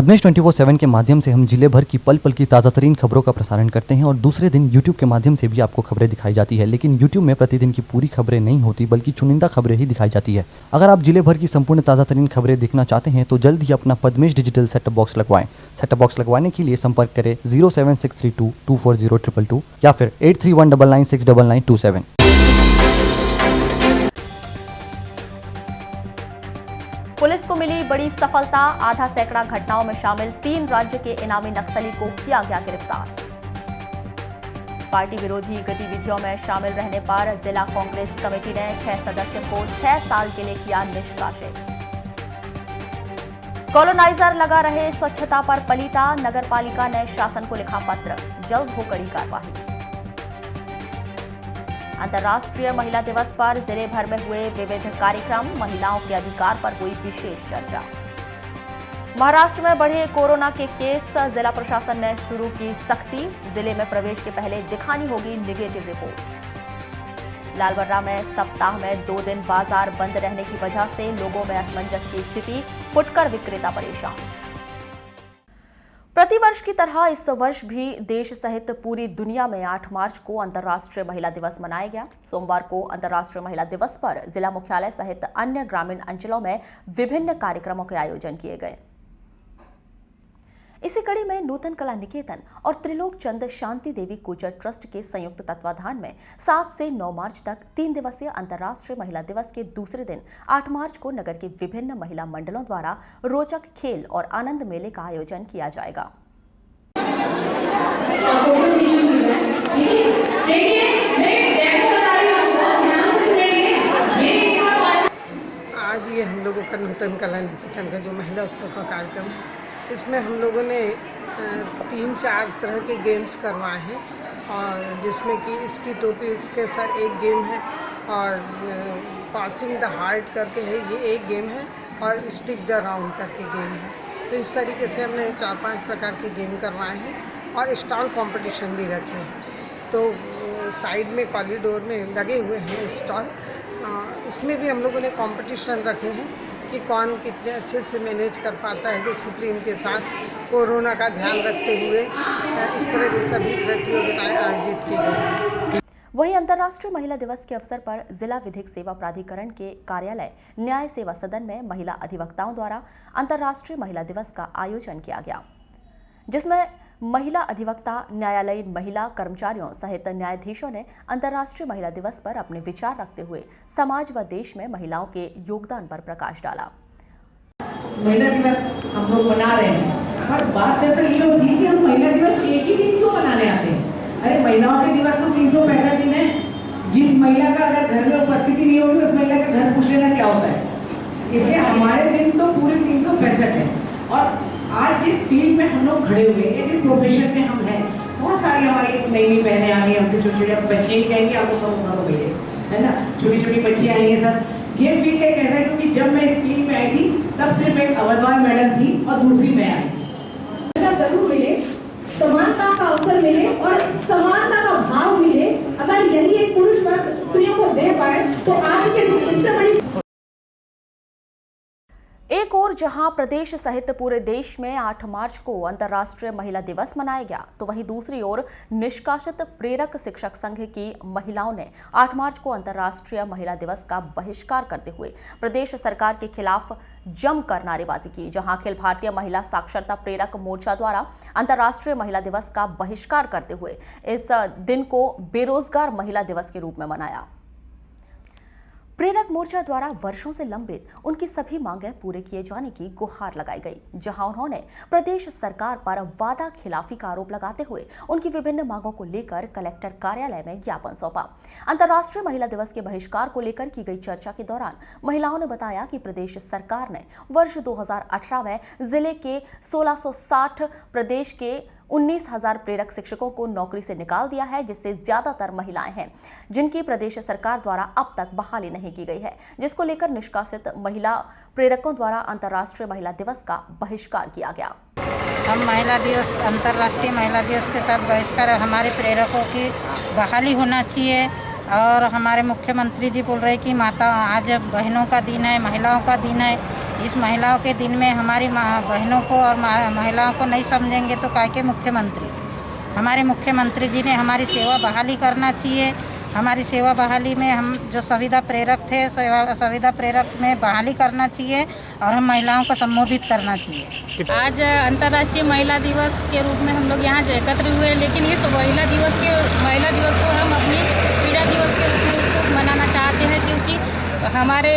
पद्मेश 24/7 के माध्यम से हम जिले भर की पल पल की ताज़ा तरीन खबरों का प्रसारण करते हैं और दूसरे दिन YouTube के माध्यम से भी आपको खबरें दिखाई जाती है। लेकिन YouTube में प्रतिदिन की पूरी खबरें नहीं होती बल्कि चुनिंदा खबरें ही दिखाई जाती है। अगर आप जिले भर की संपूर्ण ताज़ा तरीन खबरें देखना चाहते हैं तो जल्द ही अपना पद्मेश डिजिटल सेटअप बॉक्स लगवाएं। सेटअप बॉक्स लगवाने के लिए संपर्क करें 07632240222 या फिर 8319969927। पुलिस को मिली बड़ी सफलता, आधा सैकड़ा घटनाओं में शामिल 3 राज्य के इनामी नक्सली को किया गया गिरफ्तार। पार्टी विरोधी गतिविधियों में शामिल रहने पर जिला कांग्रेस कमेटी ने 6 सदस्यों को 6 साल के लिए किया निष्कासित। कॉलोनाइजर लगा रहे स्वच्छता पर पलीता, नगर पालिका ने शासन को लिखा पत्र, जल्द हो कड़ी कार्रवाई। अंतर्राष्ट्रीय महिला दिवस पर जिले भर में हुए विविध कार्यक्रम, महिलाओं के अधिकार पर हुई विशेष चर्चा। महाराष्ट्र में बढ़े कोरोना के केस, जिला प्रशासन ने शुरू की सख्ती, जिले में प्रवेश के पहले दिखानी होगी निगेटिव रिपोर्ट। लालबर्रा में सप्ताह में 2 दिन बाजार बंद रहने की वजह से लोगों में असमंजस की स्थिति, फुटकर विक्रेता परेशान। प्रतिवर्ष की तरह इस वर्ष भी देश सहित पूरी दुनिया में 8 मार्च को अंतर्राष्ट्रीय महिला दिवस मनाया गया। सोमवार को अंतर्राष्ट्रीय महिला दिवस पर जिला मुख्यालय सहित अन्य ग्रामीण अंचलों में विभिन्न कार्यक्रमों के आयोजन किए गए। इसी कड़ी में नूतन कला निकेतन और त्रिलोक चंद शांति देवी कोचर ट्रस्ट के संयुक्त तत्वाधान में 7 से 9 मार्च तक 3 दिवसीय अंतर्राष्ट्रीय महिला दिवस के दूसरे दिन 8 मार्च को नगर के विभिन्न महिला मंडलों द्वारा रोचक खेल और आनंद मेले का आयोजन किया जाएगा। आज ये हम लोगों का नूतन कला निकेतन का जो महिला उत्सव का कार्यक्रम है, इसमें हम लोगों ने 3-4 तरह के गेम्स करवाए हैं और जिसमें कि इसकी टोपी इसके सर एक गेम है और पासिंग द हार्ट करके है ये एक गेम है और स्टिक द राउंड करके गेम है। तो इस तरीके से हमने 4-5 प्रकार के गेम करवाए हैं और स्टॉल कंपटीशन भी रखे हैं। तो साइड में कॉरिडोर में लगे हुए हैं स्टॉल, उसमें भी हम लोगों ने कंपटीशन रखे हैं कि कौन कितने अच्छे से मैनेज कर पाता है डिसिप्लिन के साथ, कोरोना का ध्यान रखते हुए इस तरह की सभी प्रतियोगिताएं आयोजित की गई हैं। वहीं अंतर्राष्ट्रीय महिला दिवस के अवसर पर जिला विधिक सेवा प्राधिकरण के कार्यालय न्याय सेवा सदन में महिला अधिवक्ताओं द्वारा अंतर्राष्ट्रीय महिला दिवस का आयोजन किया गया, जिसमें महिला अधिवक्ता, न्यायालयीन महिला कर्मचारियों सहित न्यायाधीशों ने अंतर्राष्ट्रीय महिला दिवस पर अपने विचार रखते हुए समाज व देश में महिलाओं के योगदान पर प्रकाश डाला। महिला दिवस हम लोग मना रहे हैं और बात दरअसल ये होती है कि हम महिला दिवस एक ही दिन क्यों मनाने आते हैं। अरे महिलाओं के दिवस तो 365 दिन है। जिस महिला का अगर घर में उपस्थिति नहीं होगी उस महिला का घर पूछ लेना क्या होता है। इसलिए हमारे दिन तो पूरे 365 है। और आज जिस फील्ड में हम लोग खड़े हुए हैं, जिस प्रोफेशन में हम हैं, बहुत सारी हमारी नई नई बहनें आ गई, हमसे छोटे छोटे बच्चे ही कहेंगे आपको सब उम्र हो गई है ना, छोटी छोटी बच्चियाँ आई हैं सब। ये फील्ड एक ऐसा है क्योंकि जब मैं इस फील्ड में आई थी तब सिर्फ एक अवधवान मैडम थी और दूसरी मैं आई थी। जरूर मिले, समानता का अवसर मिले और समानता का भाव मिले। अगर यही एक पुरुष वर्ग स्त्रियों को दे पाए तो आज के दिन इससे बड़ी। एक और जहां प्रदेश सहित पूरे देश में 8 मार्च को अंतर्राष्ट्रीय महिला दिवस मनाया गया, तो वहीं दूसरी ओर निष्कासित प्रेरक शिक्षक संघ की महिलाओं ने 8 मार्च को अंतर्राष्ट्रीय महिला दिवस का बहिष्कार करते हुए प्रदेश सरकार के खिलाफ जमकर नारेबाजी की। जहां अखिल भारतीय महिला साक्षरता प्रेरक मोर्चा द्वारा अंतर्राष्ट्रीय महिला दिवस का बहिष्कार करते हुए इस दिन को बेरोजगार महिला दिवस के रूप में मनाया। प्रेरक मोर्चा द्वारा वर्षों से लंबित उनकी सभी मांगें पूरे किए जाने की गुहार लगाई गई, जहां उन्होंने प्रदेश सरकार पर वादा खिलाफी का आरोप लगाते हुए उनकी विभिन्न मांगों को लेकर कलेक्टर कार्यालय में ज्ञापन सौंपा। अंतर्राष्ट्रीय महिला दिवस के बहिष्कार को लेकर की गई चर्चा के दौरान महिलाओं ने बताया कि प्रदेश सरकार ने वर्ष 2018 में जिले के 1660 प्रदेश के 19,000 प्रेरक शिक्षकों को नौकरी से निकाल दिया है, जिससे ज्यादातर महिलाएं हैं जिनकी प्रदेश सरकार द्वारा अब तक बहाली नहीं की गई है, जिसको लेकर निष्कासित महिला प्रेरकों द्वारा अंतर्राष्ट्रीय महिला दिवस का बहिष्कार किया गया। हम महिला दिवस, अंतर्राष्ट्रीय महिला दिवस के साथ बहिष्कार, हमारे प्रेरकों की बहाली होना चाहिए। और हमारे मुख्यमंत्री जी बोल रहे कि माता आज बहनों का दिन है, महिलाओं का दिन है, इस महिलाओं के दिन में हमारी बहनों को और महिलाओं को नहीं समझेंगे तो काय के मुख्यमंत्री। हमारे मुख्यमंत्री जी ने हमारी सेवा बहाली करना चाहिए। हमारी सेवा बहाली में हम जो संविदा प्रेरक थे, संविदा प्रेरक में बहाली करना चाहिए और हम महिलाओं को संबोधित करना चाहिए। आज अंतर्राष्ट्रीय महिला दिवस के रूप में हम लोग यहाँ एकत्र हुए, लेकिन इस महिला दिवस को हम अपनी पीड़ा दिवस के रूप में इसको मनाना चाहते हैं, क्योंकि हमारे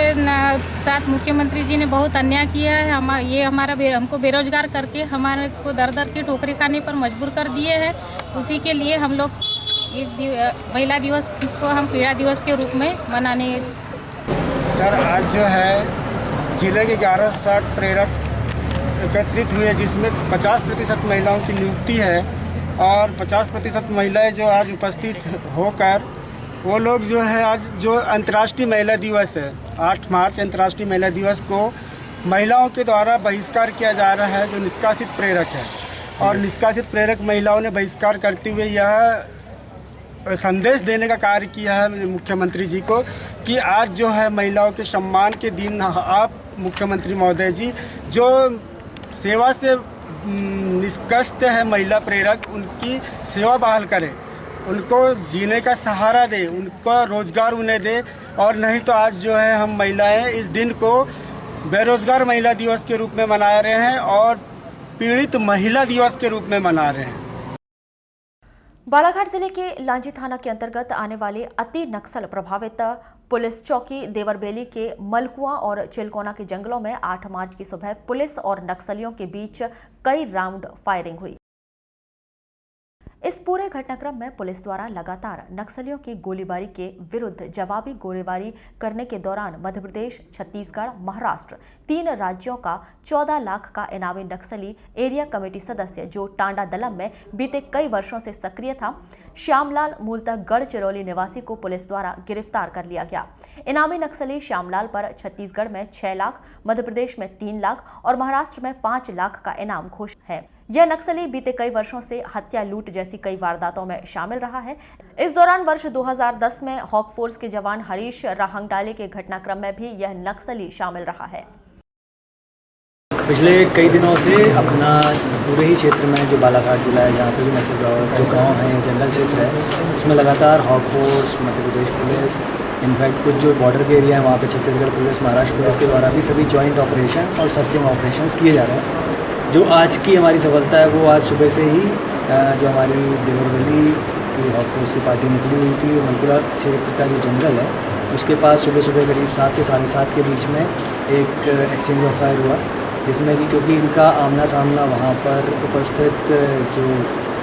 साथ मुख्यमंत्री जी ने बहुत अन्याय किया है। हमको बेरोजगार करके हमारे को दर दर की ठोकरी खाने पर मजबूर कर दिए हैं। उसी के लिए हम लोग इस महिला दिवस को हम पीड़ा दिवस के रूप में मनाने। सर, आज जो है जिले के 1160 प्रेरक एकत्रित हुए, जिसमें 50% महिलाओं की नियुक्ति है और 50% महिलाएं जो आज उपस्थित होकर वो लोग जो है आज जो अंतर्राष्ट्रीय महिला दिवस है 8 मार्च अंतर्राष्ट्रीय महिला दिवस को महिलाओं के द्वारा बहिष्कार किया जा रहा है, जो निष्कासित प्रेरक है। और निष्कासित प्रेरक महिलाओं ने बहिष्कार करते हुए यह संदेश देने का कार्य किया है मुख्यमंत्री जी को कि आज जो है महिलाओं के सम्मान के दिन आप मुख्यमंत्री महोदय जी जो सेवा से निष्कष्ट है महिला प्रेरक, उनकी सेवा बहाल करें, उनको जीने का सहारा दे, उनको रोजगार उन्हें दे। और नहीं तो आज जो है हम महिलाएं इस दिन को बेरोजगार महिला दिवस के रूप में मना रहे हैं और पीड़ित महिला दिवस के रूप में मना रहे हैं। बालाघाट जिले के लांजी थाना के अंतर्गत आने वाले अति नक्सल प्रभावित पुलिस चौकी देवरबेली के मलकुआ और चिलकोना के जंगलों में 8 मार्च की सुबह पुलिस और नक्सलियों के बीच कई राउंड फायरिंग हुई। इस पूरे घटनाक्रम में पुलिस द्वारा लगातार नक्सलियों की गोलीबारी के विरुद्ध जवाबी गोलीबारी करने के दौरान मध्य प्रदेश, छत्तीसगढ़, महाराष्ट्र 3 राज्यों का 14 लाख का इनामी नक्सली एरिया कमेटी सदस्य जो टांडा दलम में बीते कई वर्षों से सक्रिय था, श्यामलाल मूलतः गढ़चिरौली निवासी को पुलिस द्वारा गिरफ्तार कर लिया गया। इनामी नक्सली श्यामलाल पर छत्तीसगढ़ में 6 लाख, मध्य प्रदेश में 3 लाख और महाराष्ट्र में 5 लाख का इनाम घोषित है। यह नक्सली बीते कई वर्षों से हत्या, लूट जैसी कई वारदातों में शामिल रहा है। इस दौरान वर्ष 2010 में हॉक फोर्स के जवान हरीश राहंगडाले के घटनाक्रम में भी यह नक्सली शामिल रहा है। पिछले कई दिनों से अपना पूरे ही क्षेत्र में जो बालाघाट जिला है, जहाँ पे भी नक्सल प्रभावित जो गाँव हैं, जंगल क्षेत्र है, उसमें लगातार hoc force, Madhya Pradesh police, in fact कुछ जो बॉर्डर के एरिया है वहाँ पे छत्तीसगढ़ पुलिस, महाराष्ट्र पुलिस के द्वारा भी सभी जॉइंट ऑपरेशंस और सर्चिंग ऑपरेशंस किए जा रहे हैं। जो आज की हमारी सफलता है वो आज सुबह से ही जो हमारी देवरबेली की हॉक फोर्स की पार्टी निकली हुई थी, मलकुआ क्षेत्र का जो जंगल है उसके पास सुबह सुबह करीब 7 से 7:30 के बीच में एक एक्सचेंज ऑफ फायर हुआ, जिसमें कि क्योंकि इनका आमना सामना वहाँ पर उपस्थित जो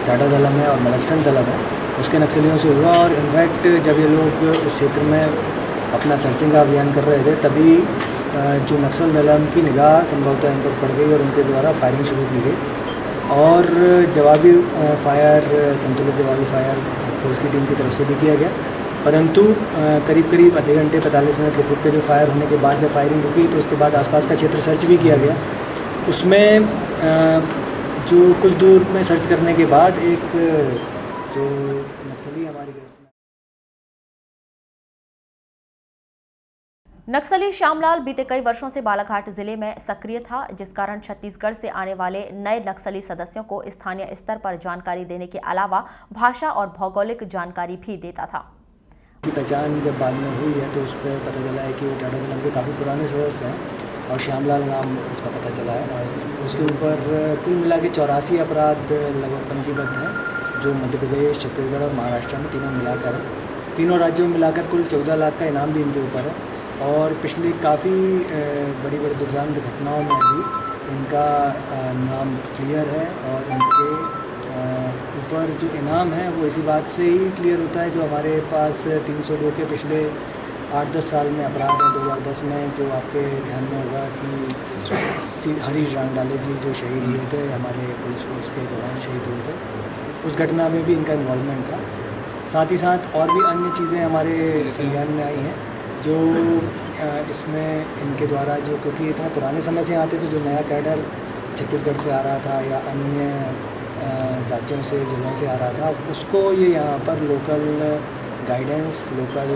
टाटा दलम है और मलस्कंड दलम है उसके नक्सलियों से हुआ। और इनफैक्ट जब ये लोग उस क्षेत्र में अपना सर्चिंग का अभियान कर रहे थे तभी जो नक्सल दलम की निगाह संभवतः इन पर पड़ गई और उनके द्वारा फायरिंग शुरू की गई और जवाबी फायर, संतुलित जवाबी फायर फोर्स की टीम की तरफ से भी किया गया। परंतु करीब आधे घंटे 45 मिनट रुक के जो फायर होने के बाद जब फायरिंग रुकी तो उसके बाद आसपास का क्षेत्र सर्च भी किया गया। उसमें जो कुछ दूर में सर्च करने के बाद एक जो नक्सली हमारी नक्सली श्यामलाल बीते कई वर्षों से बालाघाट जिले में सक्रिय था, जिस कारण छत्तीसगढ़ से आने वाले नए नक्सली सदस्यों को स्थानीय स्तर पर जानकारी देने के अलावा भाषा और भौगोलिक जानकारी भी देता था। की पहचान जब बाद में हुई है तो उस पर पता चला है कि वो टाटा दलम के काफ़ी पुराने सदस्य हैं और श्यामलाल नाम उसका पता चला है। उसके ऊपर कुल मिला के 84 अपराध लगभग पंजीबद्ध हैं, जो मध्य प्रदेश, छत्तीसगढ़ और महाराष्ट्र में तीनों मिलाकर, तीनों राज्यों में मिलाकर कुल 14 लाख का इनाम भी इनके ऊपर है। और पिछली काफ़ी बड़ी दुर्दांत घटनाओं में भी इनका नाम क्लियर है और इनके ऊपर जो इनाम है वो इसी बात से ही क्लियर होता है। जो हमारे पास 302 के पिछले 8-10 साल में अपराध है। 2010 में जो आपके ध्यान में होगा कि हरीश राहंगडाले जी जो शहीद हुए थे, हमारे पुलिस फोर्स के जवान शहीद हुए थे, उस घटना में भी इनका इन्वॉल्वमेंट था। साथ ही साथ और भी अन्य चीज़ें हमारे संज्ञान में आई हैं जो इसमें इनके द्वारा जो, क्योंकि इतना पुराने समय से आते थे, जो नया कैडर छत्तीसगढ़ से आ रहा था या अन्य राज्यों से, जिलों से आ रहा था, उसको ये यहाँ पर लोकल गाइडेंस, लोकल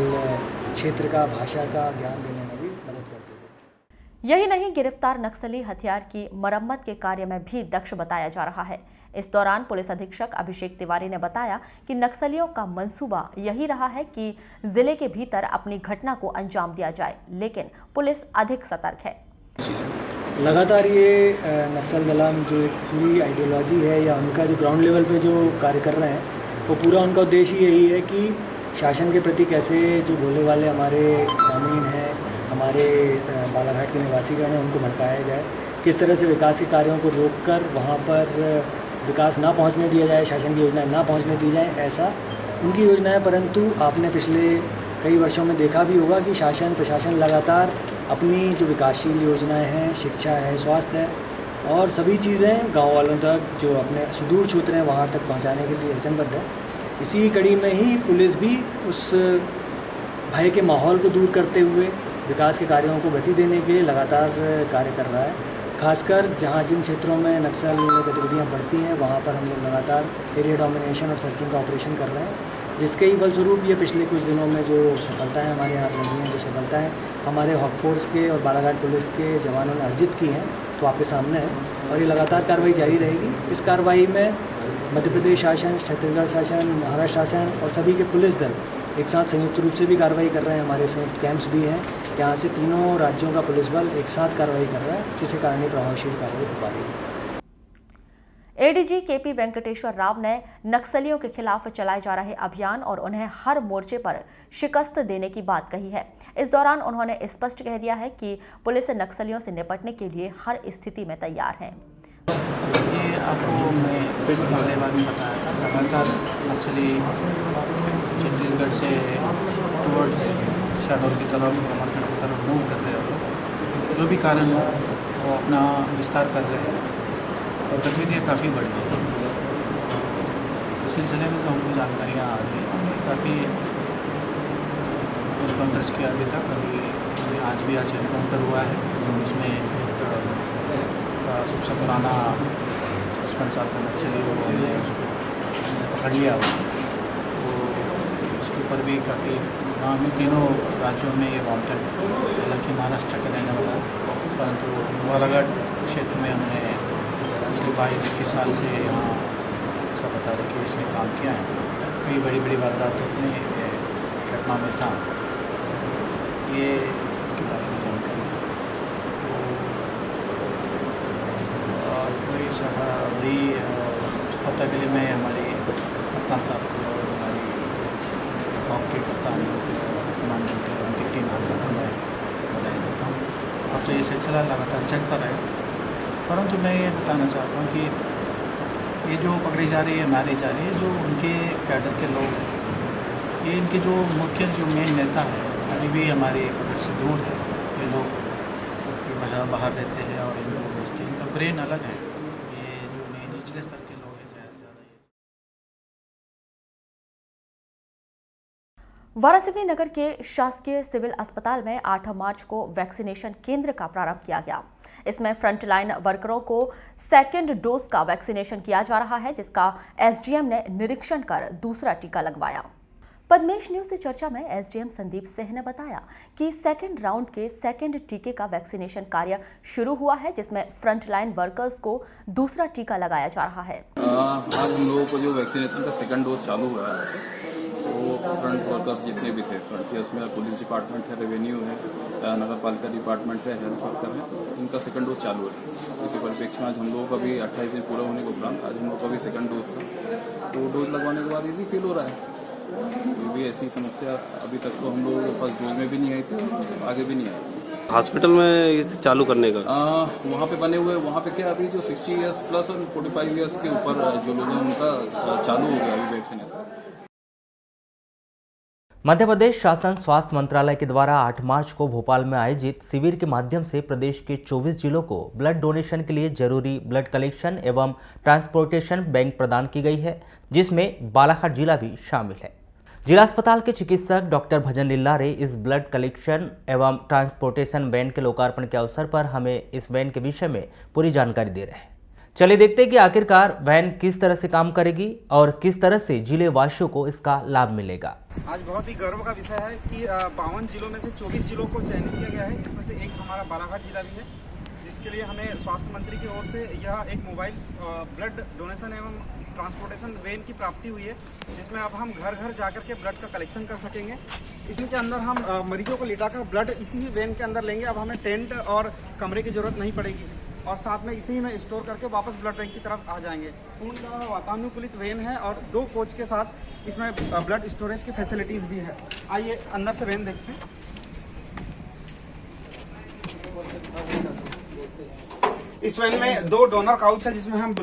क्षेत्र का, भाषा का ज्ञान देने में भी मदद करते थे। यही नहीं, गिरफ्तार नक्सली हथियार की मरम्मत के कार्य में भी दक्ष बताया जा रहा है। इस दौरान पुलिस अधीक्षक अभिषेक तिवारी ने बताया कि नक्सलियों का मंसूबा यही रहा है कि जिले के भीतर अपनी घटना को अंजाम दिया जाए, लेकिन पुलिस अधिक सतर्क है। लगातार ये नक्सल दलाम जो एक पूरी आइडियोलॉजी है या उनका जो ग्राउंड लेवल पे जो कार्य कर रहे हैं, वो पूरा उनका उद्देश्य यही है कि शासन के प्रति कैसे जो भोले वाले हमारे ग्रामीण हैं, हमारे बालाघाट के निवासीगण हैं, उनको भड़काया जाए, किस तरह से विकास के कार्यों को रोककर वहाँ पर विकास ना पहुँचने दिया जाए, शासन की योजनाएं ना पहुँचने दी जाए, ऐसा उनकी योजना है। परंतु आपने पिछले कई वर्षों में देखा भी होगा कि शासन प्रशासन लगातार अपनी जो विकासशील योजनाएं हैं, शिक्षा है, स्वास्थ्य है और सभी चीज़ें गांव वालों तक जो अपने सुदूर क्षेत्र हैं वहां तक पहुंचाने के लिए वचनबद्ध है। इसी कड़ी में ही पुलिस भी उस भय के माहौल को दूर करते हुए विकास के कार्यों को गति देने के लिए लगातार कार्य कर रहा है। खासकर जहां जिन क्षेत्रों में नक्सल गतिविधियां बढ़ती हैं वहां पर हम लोग लगातार एरिया डोमिनेशन और सर्चिंग का ऑपरेशन कर रहे हैं, जिसके ही फलस्वरूप ये पिछले कुछ दिनों में जो सफलताएं हमारे हाथ लगी हैं, जो सफलताएं हमारे हॉक फोर्स के और बालाघाट पुलिस के जवानों ने अर्जित की हैं, तो आपके सामने है और ये लगातार कार्रवाई जारी रहेगी। इस कार्रवाई में मध्य प्रदेश शासन, छत्तीसगढ़ शासन, महाराष्ट्र शासन और सभी के पुलिस दल एक साथ संयुक्त रूप से भी कार्रवाई कर रहे हैं। हमारे संयुक्त कैंप्स भी हैं, यहाँ से तीनों राज्यों का पुलिस बल एक साथ कार्रवाई कर रहा है, जिसके कारण ये प्रभावशील कार्रवाई हो पा रही है। एडीजी केपी वेंकटेश्वर राव ने नक्सलियों के खिलाफ चलाए जा रहे अभियान और उन्हें हर मोर्चे पर शिकस्त देने की बात कही है। इस दौरान उन्होंने स्पष्ट कह दिया है कि पुलिस नक्सलियों से निपटने के लिए हर स्थिति में तैयार है। ये आपको मैं पिछले बार भी बताया था, लगातार नक्सली छत्तीसगढ़ से टुवर्ड्स शहडोल की तरफ, अमरगढ़ की तरफ मूव कर रहे हैं। जो भी कारण हो वो अपना विस्तार कर रहे हैं और गतिविधियाँ काफ़ी बढ़ गई हैं। इस सिलसिले में तो हमको जानकारियाँ आ रही हैं। हमने काफ़ी एनकाउंटर्स किया अभी तक। अभी आज भी एनकाउंटर हुआ है, तो उसमें एक सबसे पुराना 55 साल का नक्सली हो, हमने उसको पकड़ लिया। तो उसके ऊपर भी काफ़ी हमें तीनों राज्यों में ये वांटेड है। हालांकि महाराष्ट्र का रहने वाला, परंतु बालाघाट क्षेत्र में हमने पिछले 22-21 साल से यहाँ ऐसा बता रहे कि इसने काम किया है। कई बड़ी बड़ी वारदातों में घटना में था, ये के बारे में जानकारी। और बड़ी सभा बड़ी सफलता के लिए मैं हमारी कप्तान साहब को, हमारी हॉक के कप्तान कमांडेंट है, उनकी टीम को सबको मैं बधाई देता हूँ। अब तो ये सिलसिला लगातार चलता रहे। परंतु मैं ये बताना चाहता हूँ कि ये जो पकड़ी जा रही है, मारी जा रही है, जो उनके कैडर के लोग, ये इनके जो मुख्य जो मेन नेता है अभी भी हमारे पकड़ से दूर है। ये लोग बाहर रहते हैं और इनको बेचते हैं। इनका ब्रेन अलग है। ये जो निचले स्तर के लोग हैं ज़्यादा। वारासिवनी नगर के शासकीय सिविल अस्पताल में 8 मार्च को वैक्सीनेशन केंद्र का प्रारंभ किया गया। इसमें फ्रंटलाइन वर्करों को सेकेंड डोज का वैक्सीनेशन किया जा रहा है, जिसका एसडीएम ने निरीक्षण कर दूसरा टीका लगवाया। पद्मेश न्यूज से चर्चा में एसडीएम संदीप सिंह ने बताया कि सेकेंड राउंड के सेकेंड टीके का वैक्सीनेशन कार्य शुरू हुआ है, जिसमें फ्रंटलाइन वर्कर्स को दूसरा टीका लगाया जा रहा है। आज हम लोगों को जो वैक्सीनेशन का सेकंड डोज चालू हुआ है, तो फ्रंट वर्कर्स जितने भी थे, फ्रंट के उसमें पुलिस डिपार्टमेंट है, रेवेन्यू है, नगर पालिका डिपार्टमेंट है, हेल्थ वर्कर है, तो इनका सेकंड डोज चालू है। इसी परिप्रेक्ष्य में आज हम लोगों का भी 28 दिन पूरा होने के उपरांत आज हम लोग का भी सेकंड डोज था। तो डोज लगवाने के बाद इजी फील हो रहा है। कोई भी ऐसी समस्या अभी तक तो हम लोगों को फर्स्ट डोज में भी नहीं आई थी, आगे भी नहीं आई। हॉस्पिटल में चालू करने का वहाँ पे बने हुए, वहाँ पे क्या अभी जो 60 ईयर्स प्लस और 45 ईयर्स के ऊपर जो लोग हैं उनका चालू हो गया अभी वैक्सीनेशन। मध्य प्रदेश शासन स्वास्थ्य मंत्रालय के द्वारा 8 मार्च को भोपाल में आयोजित शिविर के माध्यम से प्रदेश के 24 जिलों को ब्लड डोनेशन के लिए जरूरी ब्लड कलेक्शन एवं ट्रांसपोर्टेशन बैंक प्रदान की गई है, जिसमें बालाघाट जिला भी शामिल है। जिला अस्पताल के चिकित्सक डॉक्टर भजन लिल्लारे इस ब्लड कलेक्शन एवं ट्रांसपोर्टेशन वैन के लोकार्पण के अवसर पर हमें इस वैन के विषय में पूरी जानकारी दे रहे हैं। चलिए देखते हैं कि आखिरकार वैन किस तरह से काम करेगी और किस तरह से जिले वासियों को इसका लाभ मिलेगा। आज बहुत ही गर्व का विषय है कि 52 जिलों में से 24 जिलों को चयनित किया गया है, जिसमें से एक हमारा बालाघाट जिला भी है, जिसके लिए हमें स्वास्थ्य मंत्री की ओर से यह एक मोबाइल ब्लड डोनेशन एवं ट्रांसपोर्टेशन वैन की प्राप्ति हुई है, जिसमें अब हम घर घर जाकर के ब्लड का कलेक्शन कर सकेंगे। इसके अंदर हम मरीजों को लिटाकर ब्लड इसी ही वैन के अंदर लेंगे। अब हमें टेंट और कमरे की जरूरत नहीं पड़ेगी और साथ में इसी में स्टोर करके वापस ब्लड बैंक की तरफ आ जाएंगे। पूर्ण वातानुकूलित वैन है और 2 कोच के साथ इसमें ब्लड स्टोरेज की फैसिलिटीज भी है। आइए अंदर से वैन देखते हैं। इस वैन में 2 डोनर काउच है, जिसमें हम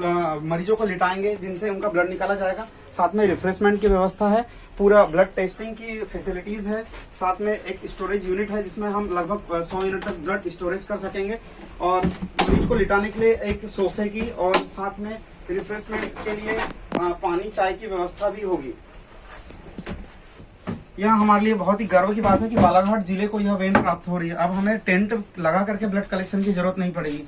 मरीजों को लिटाएंगे, जिनसे उनका ब्लड निकाला जाएगा। साथ में रिफ्रेशमेंट की व्यवस्था है, पूरा ब्लड टेस्टिंग की फैसिलिटीज है, साथ में एक स्टोरेज यूनिट है, जिसमें हम लगभग 100 यूनिट तक ब्लड स्टोरेज कर सकेंगे और मरीज को लिटाने के लिए एक सोफे की और साथ में रिफ्रेशमेंट के लिए पानी चाय की व्यवस्था भी होगी। यह हमारे लिए बहुत ही गर्व की बात है कि बालाघाट जिले को यह वैन प्राप्त हो रही है। अब हमें टेंट लगा करके ब्लड कलेक्शन की जरूरत नहीं पड़ेगी।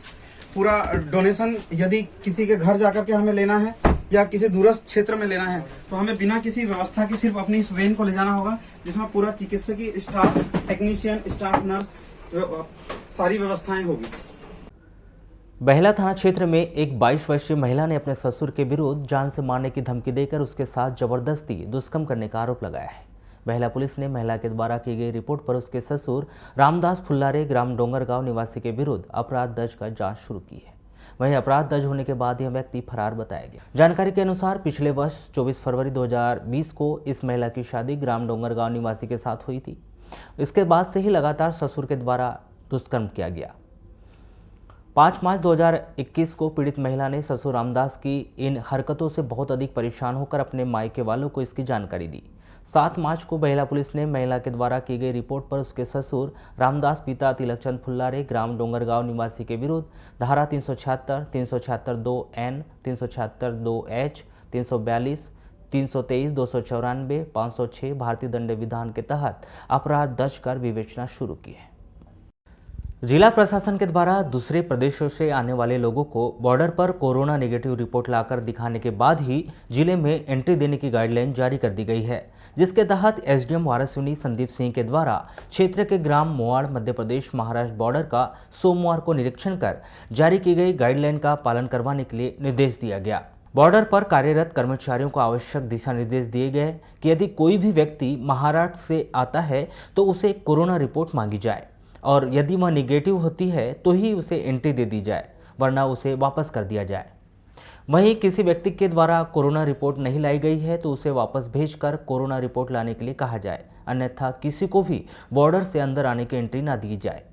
पूरा डोनेशन यदि किसी के घर जाकर के हमें लेना है या किसी दूरस्थ क्षेत्र में लेना है तो हमें बिना किसी व्यवस्था के सिर्फ अपनी इस वैन को ले जाना होगा, जिसमें पूरा चिकित्सकीय स्टाफ, टेक्नीशियन, स्टाफ नर्स, सारी व्यवस्थाएं होगी। बहला थाना क्षेत्र में एक 22 वर्षीय महिला ने अपने ससुर के विरुद्ध जान से मारने की धमकी देकर उसके साथ जबरदस्ती दुष्कर्म करने का आरोप लगाया है। बहला पुलिस ने महिला के द्वारा की गई रिपोर्ट पर उसके ससुर रामदास फुल्लारे ग्राम डोंगरगांव निवासी के विरुद्ध अपराध दर्ज कर जांच शुरू की है। वहीं अपराध दर्ज होने के बाद यह व्यक्ति फरार बताया गया। जानकारी के अनुसार पिछले वर्ष 24 फरवरी 2020 को इस महिला की शादी ग्राम डोंगरगांव निवासी के साथ हुई थी। इसके बाद से ही लगातार ससुर के द्वारा दुष्कर्म किया गया। 5 मार्च 2021 को पीड़ित महिला ने ससुर रामदास की इन हरकतों से बहुत अधिक परेशान होकर अपने मायके वालों को इसकी जानकारी दी। 7 मार्च को बहला पुलिस ने महिला के द्वारा की गई रिपोर्ट पर उसके ससुर रामदास पिता तिलकचंद फुल्लारे ग्राम डोंगरगांव निवासी के विरुद्ध धारा 376, 376(2)N, 376(2)H, 342, 323, 294, 506 भारतीय दंड विधान के तहत अपराध दर्ज कर विवेचना शुरू की है। जिला प्रशासन के द्वारा दूसरे प्रदेशों से आने वाले लोगों को बॉर्डर पर कोरोना नेगेटिव रिपोर्ट लाकर दिखाने के बाद ही जिले में एंट्री देने की गाइडलाइन जारी कर दी गई है, जिसके तहत एसडीएम वारासिवनी संदीप सिंह के द्वारा क्षेत्र के ग्राम मोवाड़ मध्य प्रदेश महाराष्ट्र बॉर्डर का सोमवार को निरीक्षण कर जारी की गई गाइडलाइन का पालन करवाने के लिए निर्देश दिया गया। बॉर्डर पर कार्यरत कर्मचारियों को आवश्यक दिशा निर्देश दिए गए कि यदि कोई भी व्यक्ति महाराष्ट्र से आता है तो उसे कोरोना रिपोर्ट मांगी जाए और यदि वह निगेटिव होती है तो ही उसे एंट्री दे दी जाए, वरना उसे वापस कर दिया जाए। वहीं किसी व्यक्ति के द्वारा कोरोना रिपोर्ट नहीं लाई गई है तो उसे वापस भेजकर कोरोना रिपोर्ट लाने के लिए कहा जाए, अन्यथा किसी को भी बॉर्डर से अंदर आने की एंट्री ना दी जाए।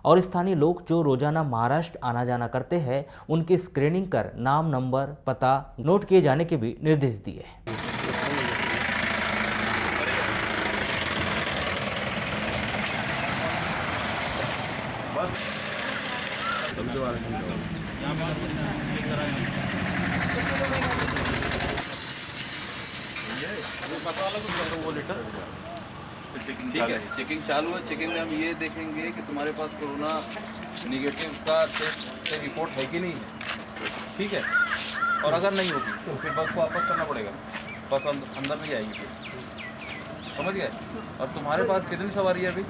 और स्थानीय लोग जो रोजाना महाराष्ट्र आना जाना करते हैं उनकी स्क्रीनिंग कर नाम, नंबर, पता नोट किए जाने के भी निर्देश दिए। ठीक है, चेकिंग चालू है। चेकिंग में हम ये देखेंगे कि तुम्हारे पास कोरोना निगेटिव का टेस्ट रिपोर्ट है कि नहीं है, ठीक है। और अगर नहीं होगी तो फिर बस को वापस करना पड़ेगा, बस अंदर नहीं आएगी, समझ गए। और तुम्हारे पास कितनी सवारी है अभी?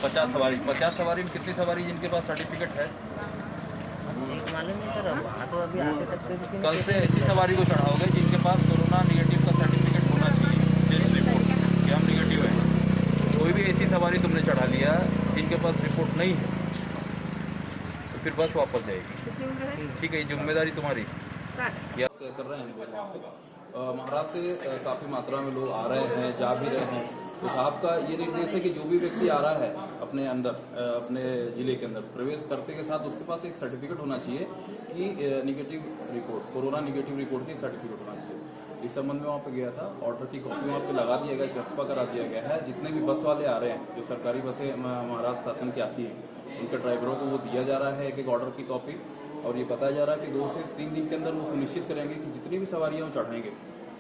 50 सवारी। 50 सवारी में कितनी सवारी जिनके पास सर्टिफिकेट है? कल से ऐसी सवारी को चढ़ाओगे जिनके पास कोरोना निगेटिव का सर्टिफिकेट होना चाहिए, टेस्ट रिपोर्ट कि हम निगेटिव है। कोई भी ऐसी सवारी तुमने चढ़ा लिया जिनके पास रिपोर्ट नहीं है तो फिर बस वापस जाएगी, ठीक है। ये जिम्मेदारी तुम्हारी कर रहे हैं। महाराष्ट्र से काफ़ी मात्रा में लोग आ रहे हैं, जा भी रहे हैं। तो साहब का ये निर्देश है कि जो भी व्यक्ति आ रहा है अपने अंदर, अपने ज़िले के अंदर प्रवेश करते के साथ उसके पास एक सर्टिफिकेट होना चाहिए कि negative report, corona negative report की एक सर्टिफिकेट होना चाहिए। इस संबंध में वहाँ पे गया था, ऑर्डर की कॉपी वहाँ पे लगा दिया गया, चस्पा करा दिया गया है। जितने भी बस वाले आ रहे हैं, जो सरकारी बसें महाराष्ट्र शासन की आती हैं, उनके ड्राइवरों को वो दिया जा रहा है एक ऑर्डर की कॉपी। और ये बताया जा रहा है कि 2 से 3 दिन के अंदर वो सुनिश्चित करेंगे कि जितनी भी सवारियाँ वो चढ़ाएंगे,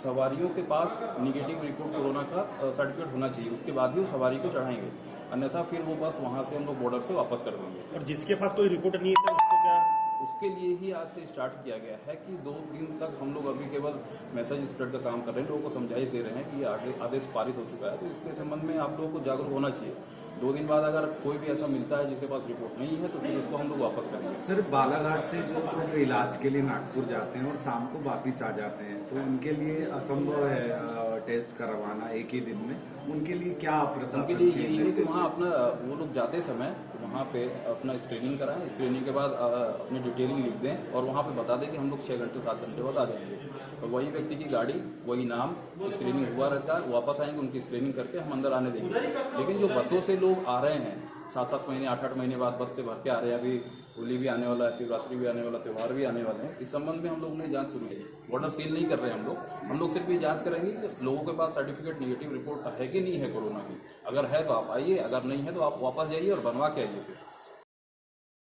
सवारियों के पास निगेटिव रिपोर्ट कोरोना का सर्टिफिकेट होना चाहिए, उसके बाद ही वो सवारी को चढ़ाएंगे, अन्यथा फिर वो बस वहाँ से हम लोग बॉर्डर से वापस कर देंगे। और जिसके पास कोई रिपोर्ट नहीं है उसको क्या? उसके लिए ही आज से स्टार्ट किया गया है कि 2 दिन तक हम लोग अभी केवल मैसेज स्प्रेड का काम कर रहे हैं, लोगों को समझाइश दे रहे हैं कि ये आदेश पारित हो चुका है, तो इसके संबंध में आप लोगों को जागरूक होना चाहिए। 2 दिन बाद अगर कोई भी ऐसा मिलता है जिसके पास रिपोर्ट नहीं है तो फिर उसको हम लोग वापस करेंगे। सर, बालाघाट से जो लोग इलाज के लिए नागपुर जाते हैं और शाम को वापिस आ जाते हैं, तो उनके लिए असंभव है टेस्ट करवाना एक ही दिन में, उनके लिए क्या प्रशासन उनके लिए यही है कि वहाँ अपना वो लोग जाते समय वहाँ पे अपना स्क्रीनिंग कराएं, स्क्रीनिंग के बाद अपनी डिटेलिंग लिख दें और वहाँ पे बता दें कि हम लोग 6 घंटे 7 घंटे बाद आ जाएंगे। तो वही व्यक्ति की गाड़ी, वही नाम, स्क्रीनिंग हुआ रहता है, वापस आएंगे, उनकी स्क्रीनिंग करके हम अंदर आने देंगे। लेकिन जो बसों से लोग आ रहे हैं 7-7 महीने 8-8 महीने बाद बस से भर के आ रहे हैं, अभी होली भी आने वाला है, शिवरात्रि भी आने वाला, त्यौहार भी आने वाले हैं, इस संबंध में हम लोगों ने जांच शुरू की। बॉर्डर सील नहीं कर रहे हैं हम लोग सिर्फ ये जांच करेंगे कि लोगों के पास सर्टिफिकेट नेगेटिव रिपोर्ट है कि नहीं है कोरोना की। अगर है तो आप आइए, अगर नहीं है तो आप वापस जाइए और बनवा के आइए फिर।